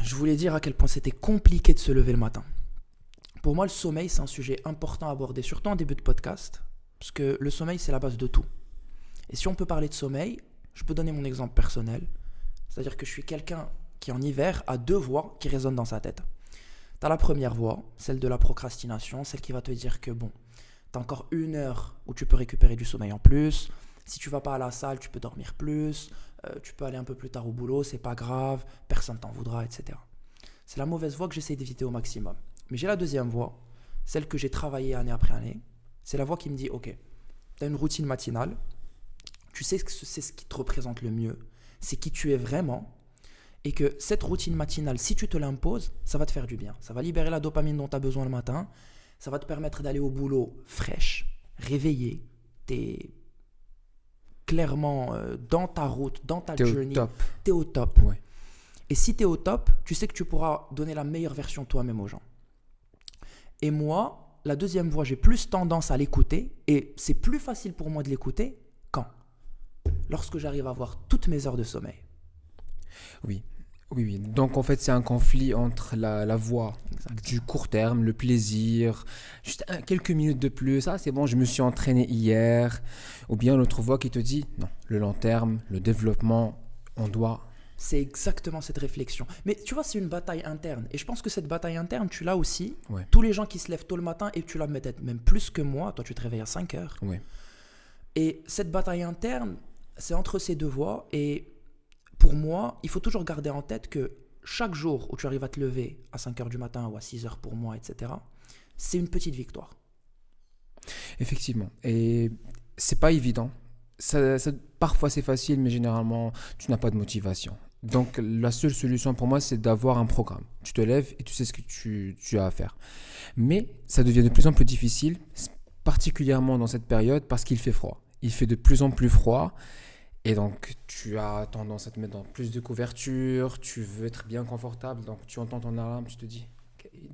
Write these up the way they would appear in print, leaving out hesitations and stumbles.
je voulais dire à quel point c'était compliqué de se lever le matin. Pour moi, le sommeil, c'est un sujet important à aborder, surtout en début de podcast, parce que le sommeil, c'est la base de tout. Et si on peut parler de sommeil, je peux donner mon exemple personnel. C'est-à-dire que je suis quelqu'un qui, en hiver, a 2 voix qui résonnent dans sa tête. Tu as la première voix, celle de la procrastination, celle qui va te dire que bon, tu as encore 1 heure où tu peux récupérer du sommeil en plus. Si tu vas pas à la salle, tu peux dormir plus. Tu peux aller un peu plus tard au boulot, c'est pas grave, personne t'en voudra, etc. C'est la mauvaise voie que j'essaie d'éviter au maximum. Mais j'ai la deuxième voie, celle que j'ai travaillée année après année. C'est la voie qui me dit, ok, tu as une routine matinale, tu sais que c'est ce qui te représente le mieux, c'est qui tu es vraiment, et que cette routine matinale, si tu te l'imposes, ça va te faire du bien. Ça va libérer la dopamine dont tu as besoin le matin, ça va te permettre d'aller au boulot fraîche, réveillé, t'es clairement dans ta route, dans ta journey, t'es au top. Ouais. Et si t'es au top, tu sais que tu pourras donner la meilleure version de toi-même aux gens. Et moi, la deuxième voix, j'ai plus tendance à l'écouter, et c'est plus facile pour moi de l'écouter quand ? Lorsque j'arrive à avoir toutes mes heures de sommeil. Oui. Donc, en fait, c'est un conflit entre la voie du court terme, le plaisir, juste quelques minutes de plus. Ah, c'est bon, je me suis entraîné hier. Ou bien l'autre voie qui te dit, non, le long terme, le développement, on doit... C'est exactement cette réflexion. Mais tu vois, c'est une bataille interne. Et je pense que cette bataille interne, tu l'as aussi. Ouais. Tous les gens qui se lèvent tôt le matin, et tu l'as peut-être même plus que moi. Toi, tu te réveilles à 5 heures. Ouais. Et cette bataille interne, c'est entre ces deux voies. Et pour moi, il faut toujours garder en tête que chaque jour où tu arrives à te lever à 5 heures du matin ou à 6 heures pour moi, etc., c'est une petite victoire. Effectivement. Et c'est pas évident. Parfois, c'est facile, mais généralement, tu n'as pas de motivation. Donc, la seule solution pour moi, c'est d'avoir un programme. Tu te lèves et tu sais ce que tu as à faire. Mais ça devient de plus en plus difficile, particulièrement dans cette période, parce qu'il fait froid. Il fait de plus en plus froid. Et donc, tu as tendance à te mettre dans plus de couverture, tu veux être bien confortable, donc tu entends ton alarme, tu te dis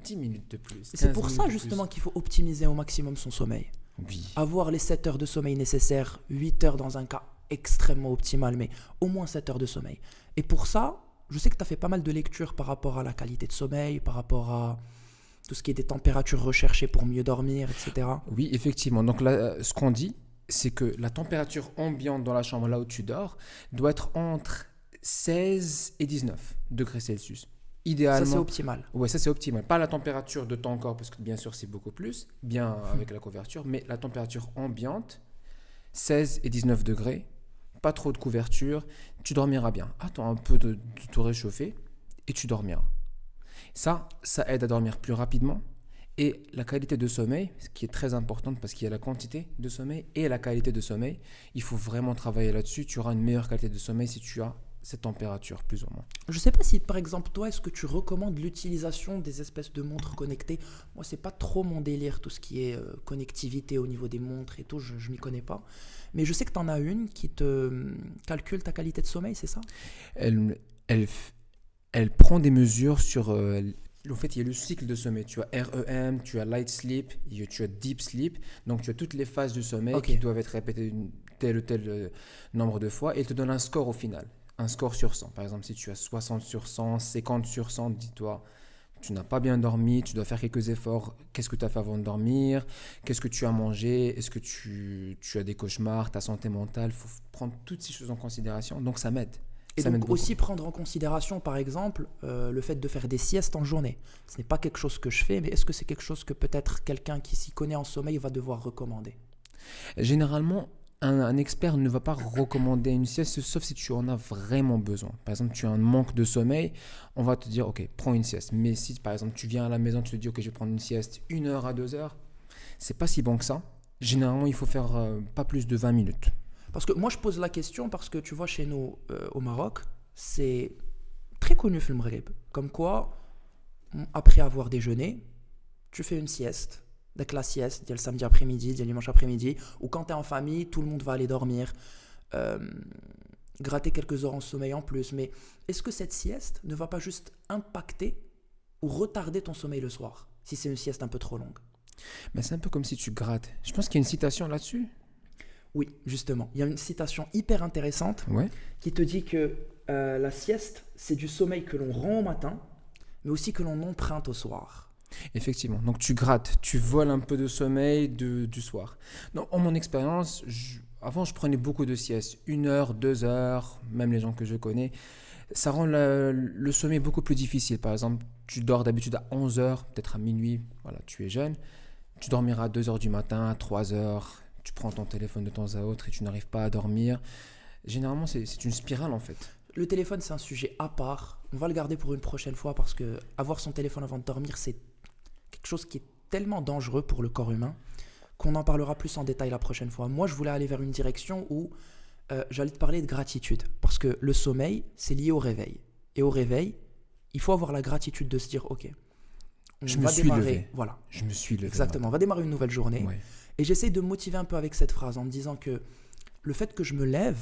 10 minutes de plus. C'est pour ça justement qu'il faut optimiser au maximum son sommeil. Oui. Avoir les 7 heures de sommeil nécessaires, 8 heures dans un cas extrêmement optimal, mais au moins 7 heures de sommeil. Et pour ça, je sais que tu as fait pas mal de lectures par rapport à la qualité de sommeil, par rapport à tout ce qui est des températures recherchées pour mieux dormir, etc. Oui, effectivement. Donc là, ce qu'on dit, c'est que la température ambiante dans la chambre, là où tu dors, doit être entre 16 et 19 degrés Celsius. Idéalement, ça, c'est optimal. Ouais, ça, c'est optimal. Pas la température de ton corps, parce que bien sûr, c'est beaucoup plus, bien avec la couverture, mais la température ambiante, 16 et 19 degrés, pas trop de couverture, tu dormiras bien. Attends un peu de te réchauffer et tu dormiras. Ça aide à dormir plus rapidement. Et la qualité de sommeil, ce qui est très importante parce qu'il y a la quantité de sommeil et la qualité de sommeil, il faut vraiment travailler là-dessus. Tu auras une meilleure qualité de sommeil si tu as cette température, plus ou moins. Je ne sais pas si, par exemple, toi, est-ce que tu recommandes l'utilisation des espèces de montres connectées ? Moi, c'est pas trop mon délire, tout ce qui est connectivité au niveau des montres et tout, je m'y connais pas. Mais je sais que tu en as une qui te calcule ta qualité de sommeil, c'est ça ? Elle prend des mesures sur... en fait, il y a le cycle de sommeil. Tu as REM, tu as Light Sleep, tu as Deep Sleep. Donc, tu as toutes les phases du sommeil qui doivent être répétées tel ou tel nombre de fois. Et il te donne un score au final. Un score sur 100. Par exemple, si tu as 60 sur 100, 50 sur 100, dis-toi, tu n'as pas bien dormi, tu dois faire quelques efforts. Qu'est-ce que tu as fait avant de dormir ? Qu'est-ce que tu as mangé ? Est-ce que tu as des cauchemars ? Ta santé mentale ? Il faut prendre toutes ces choses en considération. Donc, ça m'aide. Et ça donc aussi prendre en considération, par exemple, le fait de faire des siestes en journée. Ce n'est pas quelque chose que je fais, mais est-ce que c'est quelque chose que peut-être quelqu'un qui s'y connaît en sommeil va devoir recommander ? Généralement, un expert ne va pas recommander une sieste, sauf si tu en as vraiment besoin. Par exemple, tu as un manque de sommeil, on va te dire, ok, prends une sieste. Mais si, par exemple, tu viens à la maison, tu te dis, ok, je vais prendre une sieste 1 heure à 2 heures, c'est pas si bon que ça. Généralement, il faut faire pas plus de 20 minutes. Parce que moi, je pose la question parce que tu vois, chez nous, au Maroc, c'est très connu le Maghreb. Comme quoi, après avoir déjeuné, tu fais une sieste. Dès que la sieste, il y a le samedi après-midi, il y a le dimanche après-midi, ou quand tu es en famille, tout le monde va aller dormir, gratter quelques heures en sommeil en plus. Mais est-ce que cette sieste ne va pas juste impacter ou retarder ton sommeil le soir, si c'est une sieste un peu trop longue ? Mais c'est un peu comme si tu grattes. Je pense qu'il y a une citation là-dessus. Oui, justement. Il y a une citation hyper intéressante qui te dit que la sieste, c'est du sommeil que l'on rend au matin mais aussi que l'on emprunte au soir. Effectivement. Donc tu grattes, tu voles un peu de sommeil du soir. Donc, en mon expérience, avant je prenais beaucoup de siestes, 1 heure, 2 heures, même les gens que je connais. Ça rend le sommeil beaucoup plus difficile. Par exemple, tu dors d'habitude à 11 heures, peut-être à minuit, voilà, tu es jeune. Tu dormiras à 2 heures du matin, à 3 heures, tu prends ton téléphone de temps à autre et tu n'arrives pas à dormir. Généralement, c'est une spirale en fait. Le téléphone, c'est un sujet à part. On va le garder pour une prochaine fois parce que avoir son téléphone avant de dormir, c'est quelque chose qui est tellement dangereux pour le corps humain qu'on en parlera plus en détail la prochaine fois. Moi, je voulais aller vers une direction où j'allais te parler de gratitude parce que le sommeil, c'est lié au réveil. Et au réveil, il faut avoir la gratitude de se dire, ok, je me suis levé. Voilà. Je me suis levé. Exactement. On va démarrer une nouvelle journée. Ouais. Et j'essaye de me motiver un peu avec cette phrase en me disant que le fait que je me lève,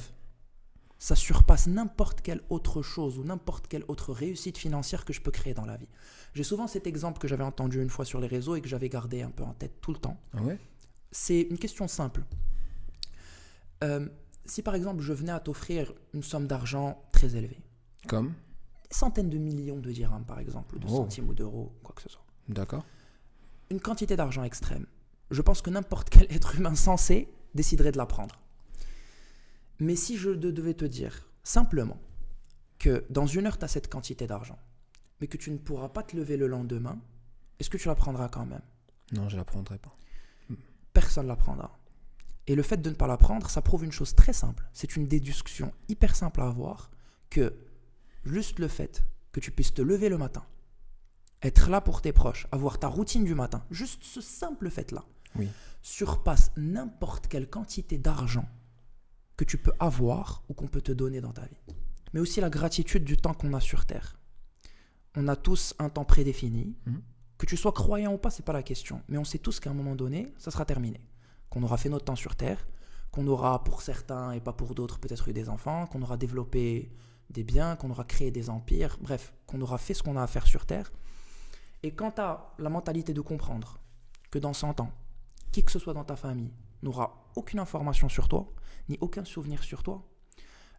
ça surpasse n'importe quelle autre chose ou n'importe quelle autre réussite financière que je peux créer dans la vie. J'ai souvent cet exemple que j'avais entendu une fois sur les réseaux et que j'avais gardé un peu en tête tout le temps. Ah ouais? C'est une question simple. Si par exemple je venais à t'offrir une somme d'argent très élevée, comme des centaines de millions de dirhams par exemple, ou de centimes ou d'euros, quoi que ce soit. D'accord. Une quantité d'argent extrême. Je pense que n'importe quel être humain sensé déciderait de la prendre. Mais si je devais te dire simplement que dans 1 heure, tu as cette quantité d'argent, mais que tu ne pourras pas te lever le lendemain, est-ce que tu la prendras quand même? Non, je ne la prendrai pas. Personne ne la prendra. Et le fait de ne pas la prendre, ça prouve une chose très simple. C'est une déduction hyper simple à avoir que juste le fait que tu puisses te lever le matin, être là pour tes proches, avoir ta routine du matin, juste ce simple fait-là, oui, surpasse n'importe quelle quantité d'argent que tu peux avoir ou qu'on peut te donner dans ta vie. Mais aussi la gratitude du temps qu'on a sur Terre. On a tous un temps prédéfini. Que tu sois croyant ou pas, c'est pas la question. Mais on sait tous qu'à un moment donné, ça sera terminé. Qu'on aura fait notre temps sur Terre, qu'on aura pour certains et pas pour d'autres peut-être eu des enfants, qu'on aura développé des biens, qu'on aura créé des empires, bref, qu'on aura fait ce qu'on a à faire sur Terre. Et quand tu as la mentalité de comprendre que dans 100 ans, qui que ce soit dans ta famille n'aura aucune information sur toi, ni aucun souvenir sur toi,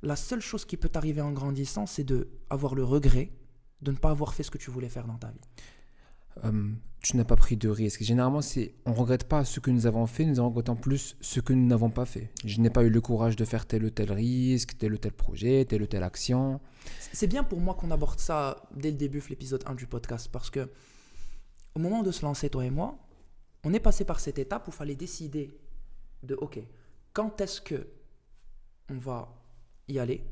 la seule chose qui peut t'arriver en grandissant, c'est d'avoir le regret de ne pas avoir fait ce que tu voulais faire dans ta vie. Tu n'as pas pris de risque. Généralement, on ne regrette pas ce que nous avons fait, nous regrettons plus ce que nous n'avons pas fait. Je n'ai pas eu le courage de faire tel ou tel risque, tel ou tel projet, telle ou telle action. C'est bien pour moi qu'on aborde ça dès le début, l'épisode 1 du podcast, parce que au moment de se lancer, toi et moi, on est passé par cette étape où il fallait décider de, ok, quand est-ce que on va y aller?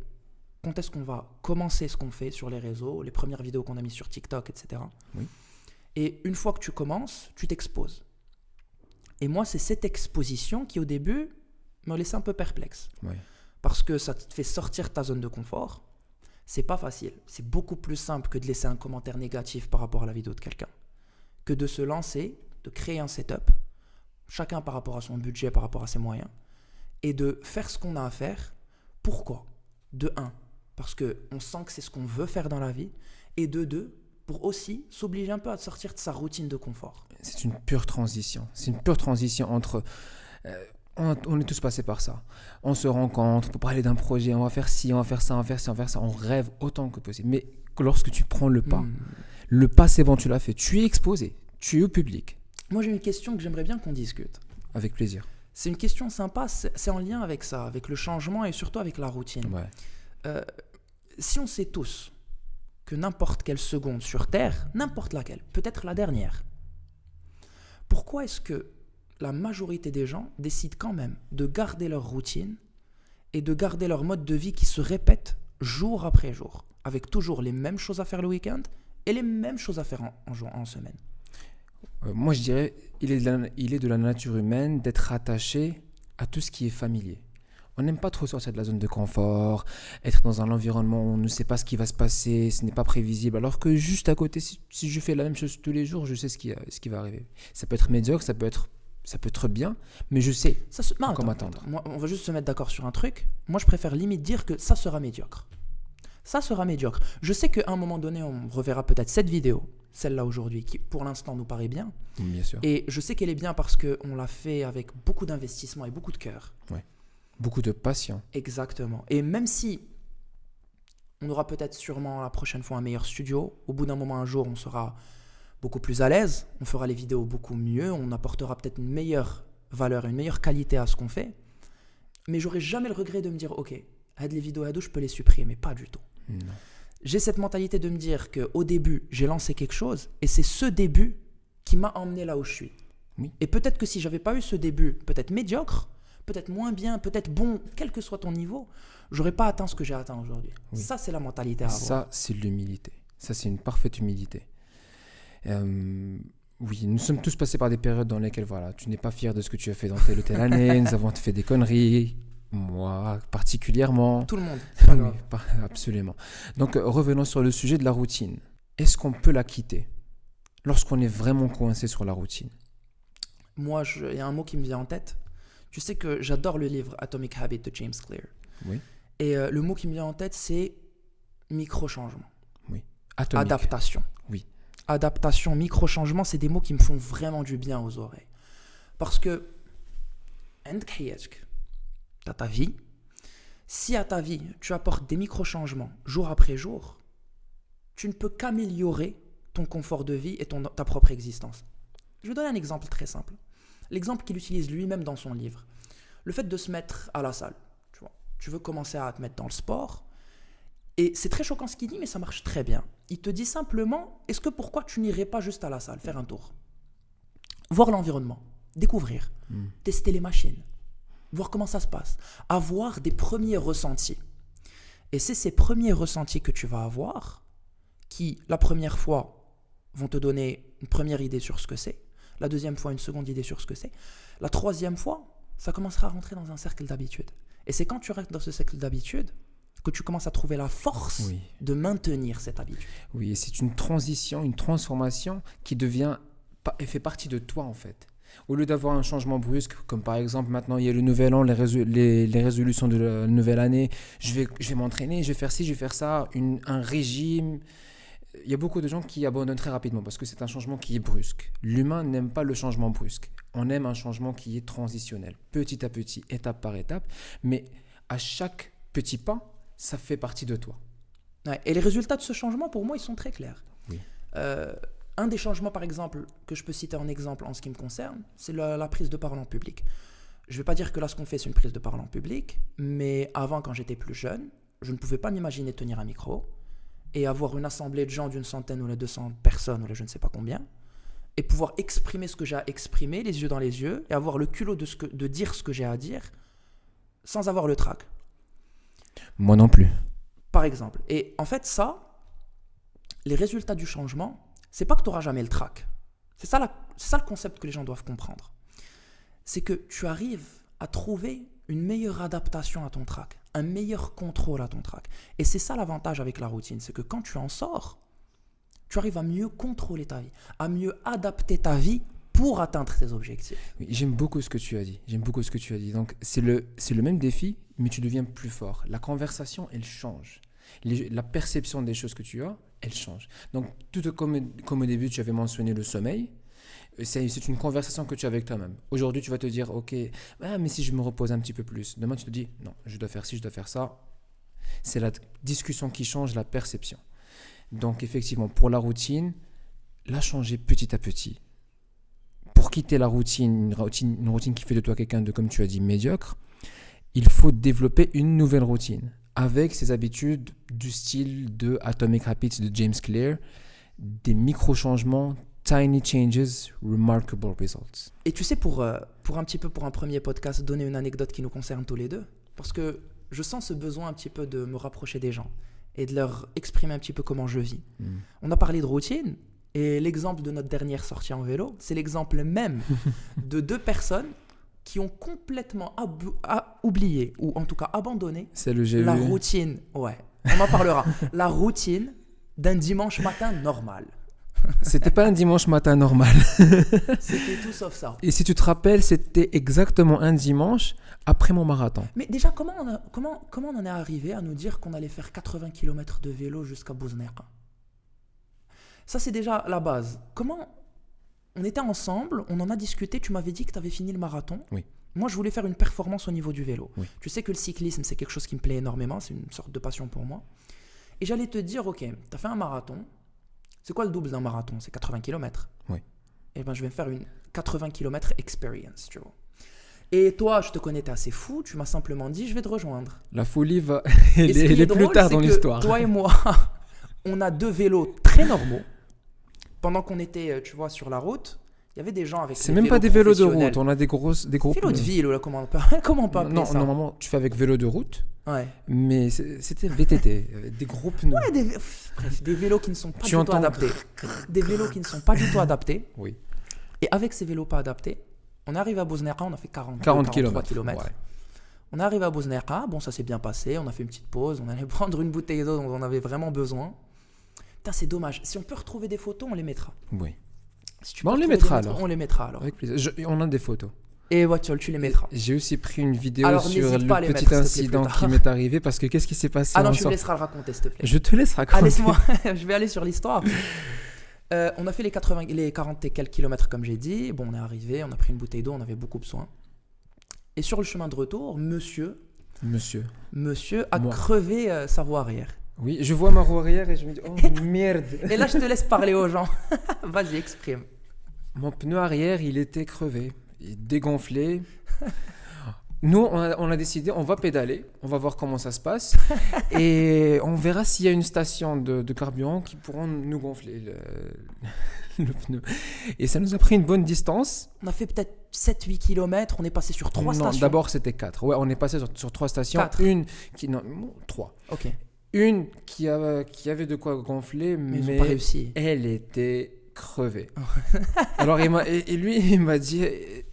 Quand est-ce qu'on va commencer ce qu'on fait sur les réseaux, les premières vidéos qu'on a mises sur TikTok, etc. Oui. Et une fois que tu commences, tu t'exposes. Et moi, c'est cette exposition qui, au début, me laissait un peu perplexe. Oui. Parce que ça te fait sortir ta zone de confort. C'est pas facile. C'est beaucoup plus simple que de laisser un commentaire négatif par rapport à la vidéo de quelqu'un. Que de se lancer, de créer un setup, chacun par rapport à son budget, par rapport à ses moyens, et de faire ce qu'on a à faire. Pourquoi? De 1, parce qu'on sent que c'est ce qu'on veut faire dans la vie, et de 2, pour aussi s'obliger un peu à sortir de sa routine de confort. C'est une pure transition. C'est une pure transition entre... on est tous passés par ça. On se rencontre pour parler d'un projet, on va faire ci, on va faire ça, on va faire ci, on va faire ça. On rêve autant que possible. Mais lorsque tu prends le pas c'est bon, tu l'as fait. Tu es exposé, tu es au public. Moi, j'ai une question que j'aimerais bien qu'on discute. Avec plaisir. C'est une question sympa, c'est en lien avec ça, avec le changement et surtout avec la routine. Ouais. Si on sait tous que n'importe quelle seconde sur Terre, n'importe laquelle, peut-être la dernière, pourquoi est-ce que la majorité des gens décident quand même de garder leur routine et de garder leur mode de vie qui se répète jour après jour, avec toujours les mêmes choses à faire le week-end et les mêmes choses à faire en semaine? Moi, je dirais, il est de la nature humaine d'être attaché à tout ce qui est familier. On n'aime pas trop sortir de la zone de confort, être dans un environnement où on ne sait pas ce qui va se passer, ce n'est pas prévisible. Alors que juste à côté, si je fais la même chose tous les jours, je sais ce qui va arriver. Ça peut être médiocre, ça peut être bien, mais je sais comment m'attendre. Moi, on va juste se mettre d'accord sur un truc. Moi, je préfère limite dire que ça sera médiocre. Ça sera médiocre. Je sais qu'à un moment donné, on reverra peut-être cette vidéo, celle-là aujourd'hui, qui pour l'instant nous paraît bien. Bien sûr. Et je sais qu'elle est bien parce qu'on l'a fait avec beaucoup d'investissement et beaucoup de cœur. Ouais. Beaucoup de passion. Exactement. Et même si On aura peut-être sûrement la prochaine fois un meilleur studio. Au bout d'un moment, un jour, on sera beaucoup plus à l'aise. On fera les vidéos beaucoup mieux. On apportera peut-être une meilleure valeur, une meilleure qualité à ce qu'on fait. Mais j'aurai jamais le regret de me dire, ok, les vidéos je peux les supprimer. Pas du tout. Non. J'ai cette mentalité de me dire qu'au début, j'ai lancé quelque chose et c'est ce début qui m'a emmené là où je suis. Oui. Et peut-être que si j'avais pas eu ce début, peut-être médiocre, peut-être moins bien, peut-être bon, quel que soit ton niveau, j'aurais pas atteint ce que j'ai atteint aujourd'hui. Oui. Ça, c'est la mentalité à avoir. Ça, c'est l'humilité. Ça, c'est une parfaite humilité. Oui, nous sommes tous passés par des périodes dans lesquelles voilà, tu n'es pas fier de ce que tu as fait dans telle ou telle année, nous avons fait des conneries, moi particulièrement. Tout le monde. Oui, absolument. Donc, revenons sur le sujet de la routine. Est-ce qu'on peut la quitter lorsqu'on est vraiment coincé sur la routine? Moi, il y a un mot qui me vient en tête. Tu sais que j'adore le livre Atomic Habits de James Clear. Oui. Et le mot qui me vient en tête, c'est micro-changement. Oui. Adaptation. Oui. Adaptation, micro-changement, c'est des mots qui me font vraiment du bien aux oreilles. Parce que, dans ta vie, si à ta vie, tu apportes des micro-changements jour après jour, tu ne peux qu'améliorer ton confort de vie et ta propre existence. Je vais donner un exemple très simple. L'exemple qu'il utilise lui-même dans son livre. Le fait de se mettre à la salle. Tu veux commencer à te mettre dans le sport. Et c'est très choquant ce qu'il dit, mais ça marche très bien. Il te dit simplement, pourquoi tu n'irais pas juste à la salle, faire un tour? Voir l'environnement, découvrir, tester les machines, voir comment ça se passe, avoir des premiers ressentis. Et c'est ces premiers ressentis que tu vas avoir qui, la première fois, vont te donner une première idée sur ce que c'est, la deuxième fois, une seconde idée sur ce que c'est, la troisième fois, ça commencera à rentrer dans un cercle d'habitude. Et c'est quand tu restes dans ce cercle d'habitude que tu commences à trouver la force de maintenir cette habitude. Oui, et c'est une transition, une transformation qui fait partie de toi en fait. Au lieu d'avoir un changement brusque, comme par exemple maintenant il y a le nouvel an, les résolutions de la nouvelle année, je vais m'entraîner, je vais faire ci, je vais faire ça, un régime. Il y a beaucoup de gens qui abandonnent très rapidement parce que c'est un changement qui est brusque. L'humain n'aime pas le changement brusque. On aime un changement qui est transitionnel, petit à petit, étape par étape, mais à chaque petit pas, ça fait partie de toi. Ouais, et les résultats de ce changement, pour moi, ils sont très clairs. Oui. Un des changements, par exemple, que je peux citer en exemple en ce qui me concerne, c'est la prise de parole en public. Je ne vais pas dire que là, ce qu'on fait, c'est une prise de parole en public, mais avant, quand j'étais plus jeune, je ne pouvais pas m'imaginer tenir un micro et avoir une assemblée de gens d'une centaine ou de 200 personnes, ou je ne sais pas combien, et pouvoir exprimer ce que j'ai à exprimer, les yeux dans les yeux, et avoir le culot de dire ce que j'ai à dire, sans avoir le trac. Moi non plus. Par exemple. Et en fait, les résultats du changement, c'est pas que tu n'auras jamais le trac. C'est ça le concept que les gens doivent comprendre. C'est que tu arrives à trouver une meilleure adaptation à ton trac, un meilleur contrôle à ton trac. Et c'est ça l'avantage avec la routine, c'est que quand tu en sors, tu arrives à mieux contrôler ta vie, à mieux adapter ta vie pour atteindre tes objectifs. Oui, j'aime beaucoup ce que tu as dit. Donc, c'est le même défi, mais tu deviens plus fort. La conversation, elle change. La perception des choses que tu as, elle change. Donc, tout comme au début, tu avais mentionné le sommeil, c'est une conversation que tu as avec toi-même. Aujourd'hui, tu vas te dire, ok, mais si je me repose un petit peu plus. Demain, tu te dis, non, je dois faire ci, je dois faire ça. C'est la discussion qui change la perception. Donc, effectivement, pour la routine, la changer petit à petit. Pour quitter la routine, une routine qui fait de toi quelqu'un de, comme tu as dit, médiocre, il faut développer une nouvelle routine avec ses habitudes du style de Atomic Habits de James Clear, des micro-changements, tiny changes, remarkable results. Et tu sais, pour un premier podcast, donner une anecdote qui nous concerne tous les deux, parce que je sens ce besoin un petit peu de me rapprocher des gens et de leur exprimer un petit peu comment je vis. On a parlé de routine, et l'exemple de notre dernière sortie en vélo, c'est l'exemple même de deux personnes qui ont complètement oublié, ou en tout cas abandonné, la routine. Ouais, on en parlera. La routine d'un dimanche matin normal. C'était pas un dimanche matin normal. C'était tout sauf ça. Et si tu te rappelles, c'était exactement un dimanche après mon marathon. Mais déjà, comment on en est arrivé à nous dire qu'on allait faire 80 km de vélo jusqu'à Bouznerka? Ça, c'est déjà la base. Comment on était ensemble, on en a discuté, tu m'avais dit que tu avais fini le marathon. Oui. Moi, je voulais faire une performance au niveau du vélo. Oui. Tu sais que le cyclisme, c'est quelque chose qui me plaît énormément, c'est une sorte de passion pour moi. Et j'allais te dire, ok, tu as fait un marathon. C'est quoi le double d'un marathon? C'est 80 km. Oui. Et ben je vais me faire une 80 km experience, tu vois. Et toi, je te connais, t'es assez fou. Tu m'as simplement dit, je vais te rejoindre. La folie va. Et ce qui est plus drôle, tard c'est dans que l'histoire. toi et moi, on a 2 vélos très normaux. Pendant qu'on était, tu vois, sur la route, il y avait des gens avec C'est des même pas des vélos de professionnels. route, on a des gros Vélos de ville, ou là, comment on peut appeler Non, ça? normalement, tu fais avec vélo de route, Ouais. mais c'était VTT, avec des gros pneus. Ouais, bref, des vélos qui ne sont pas Tu du tout entends adaptés. Des vélos qui ne sont pas du tout adaptés. Oui. Et avec ces vélos pas adaptés, on arrive à Bosnera, on a fait 40 km. km. Ouais. On arrive à Bosnera, bon, ça s'est bien passé, on a fait une petite pause, on allait prendre une bouteille d'eau dont on avait vraiment besoin. Putain, c'est dommage. Si on peut retrouver des photos, on les mettra. Oui. Si tu Bon, peux on les retrouver mettra des alors. On les mettra alors. Avec plaisir. On a des photos. Et voiture, tu les mettras. J'ai aussi pris une vidéo Alors, sur n'hésite pas à les le mettre, petit s'il te plaît, incident plus tard. qui m'est arrivé parce que qu'est-ce qui s'est passé Ah non, en tu me sort- laisseras le raconter, s'il te plaît. Je te laisse raconter. Ah, laisse-moi, je vais aller sur l'histoire. On a fait les 40 et quelques kilomètres, comme j'ai dit. Bon, on est arrivé, on a pris une bouteille d'eau, on avait beaucoup besoin. Et sur le chemin de retour, monsieur a Moi. crevé sa roue arrière. Oui, je vois ma roue arrière et je me dis oh merde. Et là, je te laisse parler aux gens. Vas-y, exprime. Mon pneu arrière, il était crevé, il dégonflé. Nous, on a décidé, on va pédaler, on va voir comment ça se passe et on verra s'il y a une station de carburant qui pourront nous gonfler le pneu. Et ça nous a pris une bonne distance. On a fait peut-être 7-8 km, on est passé sur 3 Non, stations. d'abord c'était 4. Ouais, on est passé sur 3 stations. 4. Une qui... Non, 3. Ok, Une qui avait de quoi gonfler, mais ils mais n'ont pas réussi. elle était crevée. Alors et lui, il m'a dit,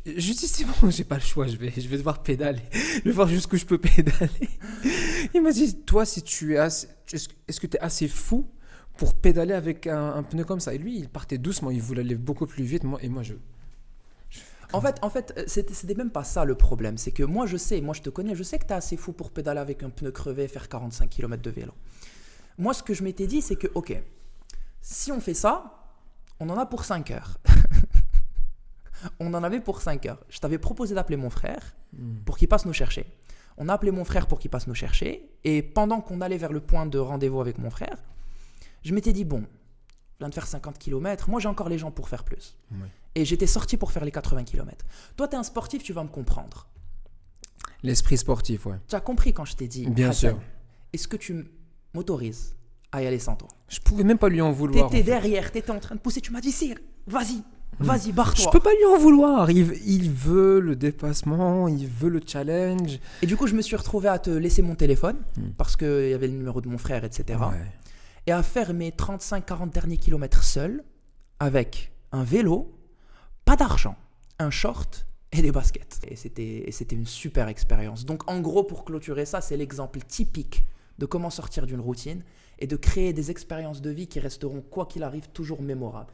je lui dis c'est bon, j'ai pas le choix, je vais devoir pédaler. Je vais voir jusqu'où je peux pédaler. Il m'a dit, toi, si tu es est-ce que tu es assez fou pour pédaler avec un pneu comme ça? Et lui, il partait doucement, il voulait aller beaucoup plus vite. Moi, En fait, c'était même pas ça le problème. C'est que moi, je te connais, je sais que tu es assez fou pour pédaler avec un pneu crevé et faire 45 km de vélo. Moi, ce que je m'étais dit, c'est que, ok, si on fait ça, on en a pour 5 heures. On en avait pour 5 heures. Je t'avais proposé d'appeler mon frère pour qu'il passe nous chercher. On a appelé mon frère pour qu'il passe nous chercher. Et pendant qu'on allait vers le point de rendez-vous avec mon frère, je m'étais dit, bon, je viens de faire 50 km, moi j'ai encore les jambes pour faire plus. Oui. Et j'étais sorti pour faire les 80 km. Toi, tu es un sportif, tu vas me comprendre. L'esprit sportif, ouais. Tu as compris quand je t'ai dit, Bien Hassan, sûr. est-ce que tu m'autorises à y aller sans toi? Je pouvais même pas lui en vouloir. T'étais en fait. derrière, t'étais en train de pousser, tu m'as dit, Sire, vas-y, barre-toi. Je peux pas lui en vouloir. Il veut le dépassement, il veut le challenge. Et du coup, je me suis retrouvé à te laisser mon téléphone parce qu'il y avait le numéro de mon frère, etc. Ouais. Et à faire mes 35-40 derniers kilomètres seul, avec un vélo, pas d'argent, un short et des baskets. Et c'était une super expérience. Donc en gros, pour clôturer ça, c'est l'exemple typique de comment sortir d'une routine et de créer des expériences de vie qui resteront, quoi qu'il arrive, toujours mémorables.